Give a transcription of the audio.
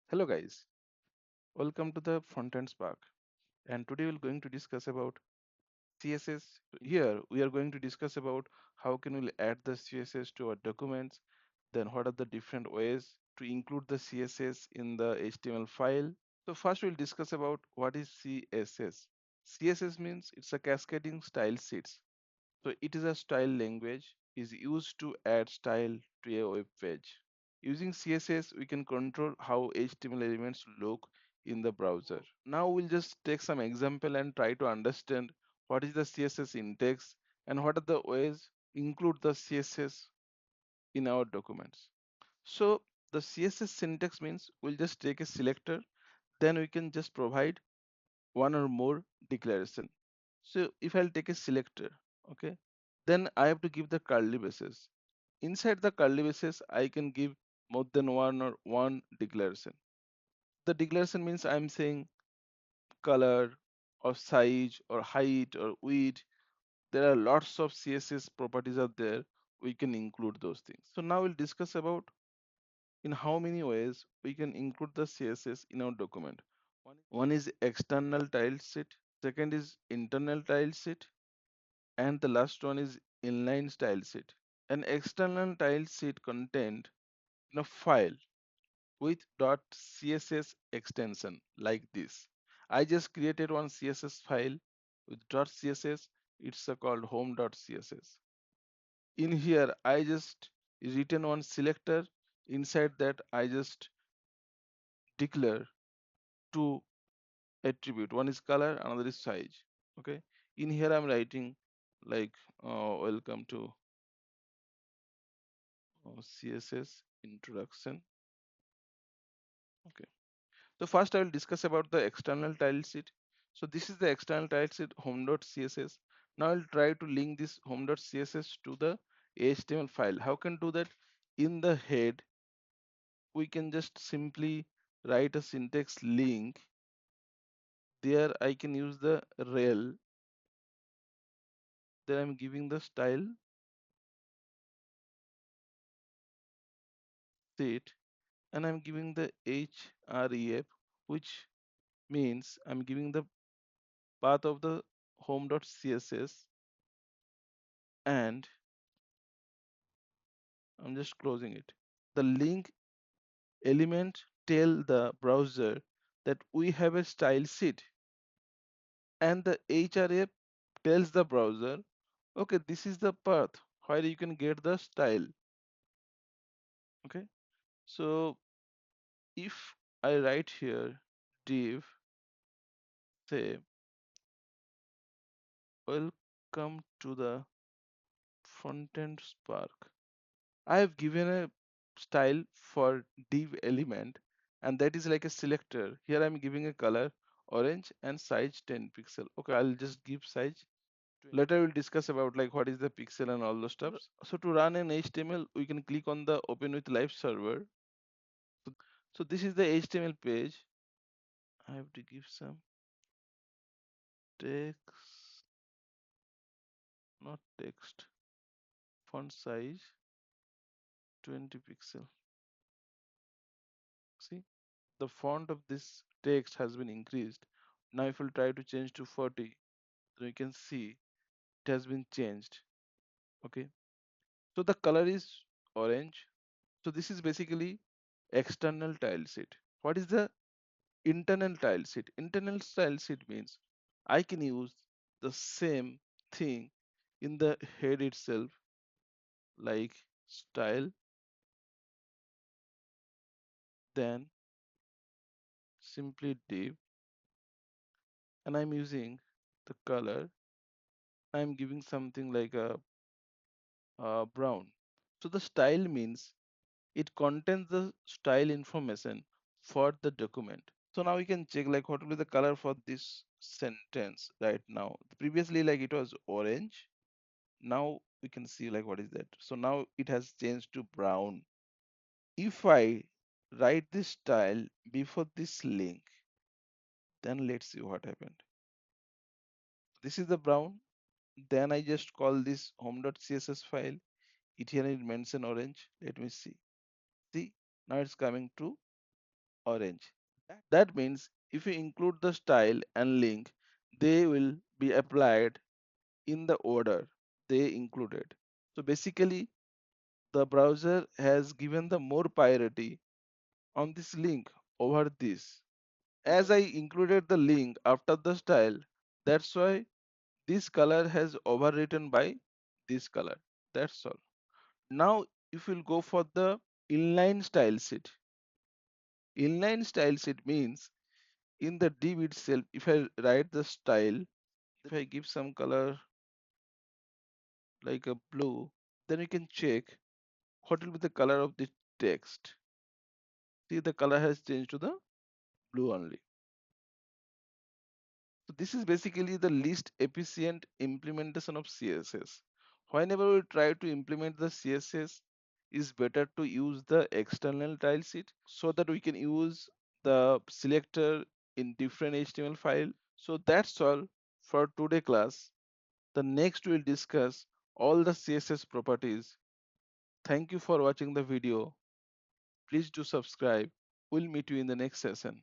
Hello guys, welcome to the Frontend Spark. And today we're going to discuss about CSS. Here we are going to discuss about how can we add the CSS to our documents, then what are the different ways to include the CSS in the HTML file. So first we'll discuss about what is CSS. CSS means it's a cascading style sheets. So it is a style language is used to add style to a web page. Using CSS, we can control how HTML elements look in the browser. Now we'll just take some example and try to understand what is the CSS index and what are the ways include the CSS in our documents. So the CSS syntax means we'll just take a selector, then we can just provide one or more declaration. So if I'll take a selector, okay, then I have to give the curly braces. Inside the curly braces, I can give more than one or one declaration. The declaration means I'm saying color or size or height or width. There are lots of CSS properties out there. We can include those things. So now we'll discuss about in how many ways we can include the CSS in our document. One is external tile sheet, second is internal tile sheet, and the last one is inline style sheet. An external tile sheet contained in a file with .css extension like this. I just created one CSS file with .css. It's called home.css. In here, I just written one selector. Inside that, I just declare two attribute. One is color, another is size. Okay. In here, I'm writing like welcome to CSS introduction. Okay. So first I will discuss about the external tile sheet. So this is the external tile sheet home.css. Now I'll try to link this home.css to the HTML file. How can do that? In the head, we can just simply write a syntax link. There I can use the rel. Then I'm giving the style sheet and I'm giving the href, which means I'm giving the path of the home.css and I'm just closing it. The link element tell the browser that we have a style sheet and the href tells the browser, okay, this is the path where you can get the style. Okay, so if I write here div say welcome to the frontend spark, I have given a style for div element and that is like a selector. Here I'm giving a color orange and size 10 pixel. Okay, I'll just give size. Later we'll discuss about like what is the pixel and all those stuff. So to run an HTML, we can click on the open with live server. So this is the HTML page. I have to give some text, not text, font size 20 pixel. See, the font of this text has been increased. Now if we'll try to change to 40, so you can see it has been changed. Okay, so the color is orange. So this is basically external tile sheet. What is the internal tile sheet? Internal tile sheet means I can use the same thing in the head itself, like style, then simply div, and I'm using the color. I'm giving something like a brown. So the style means it contains the style information for the document. So now we can check like what will be the color for this sentence right now. Previously like it was orange. Now we can see like what is that. So now it has changed to brown. If I write this style before this link, then let's see what happened. This is the brown. Then I just call this home.css file. It here it mention orange. Let me see. See, now it's coming to orange. That means if you include the style and link, they will be applied in the order they included. So basically, the browser has given the more priority on this link over this. As I included the link after the style, that's why this color has overwritten by this color. That's all. Now, if we'll go for the inline style sheet, inline style sheet means in the div itself, if I write the style, if I give some color like a blue, then you can check what will be the color of the text. See, the color has changed to the blue only. So this is basically the least efficient implementation of CSS. Whenever we try to implement the CSS, it's better to use the external tile sheet so that we can use the selector in different HTML file. So that's all for today class. The next we'll discuss all the CSS properties. Thank you for watching the video. Please do subscribe. We'll meet you in the next session.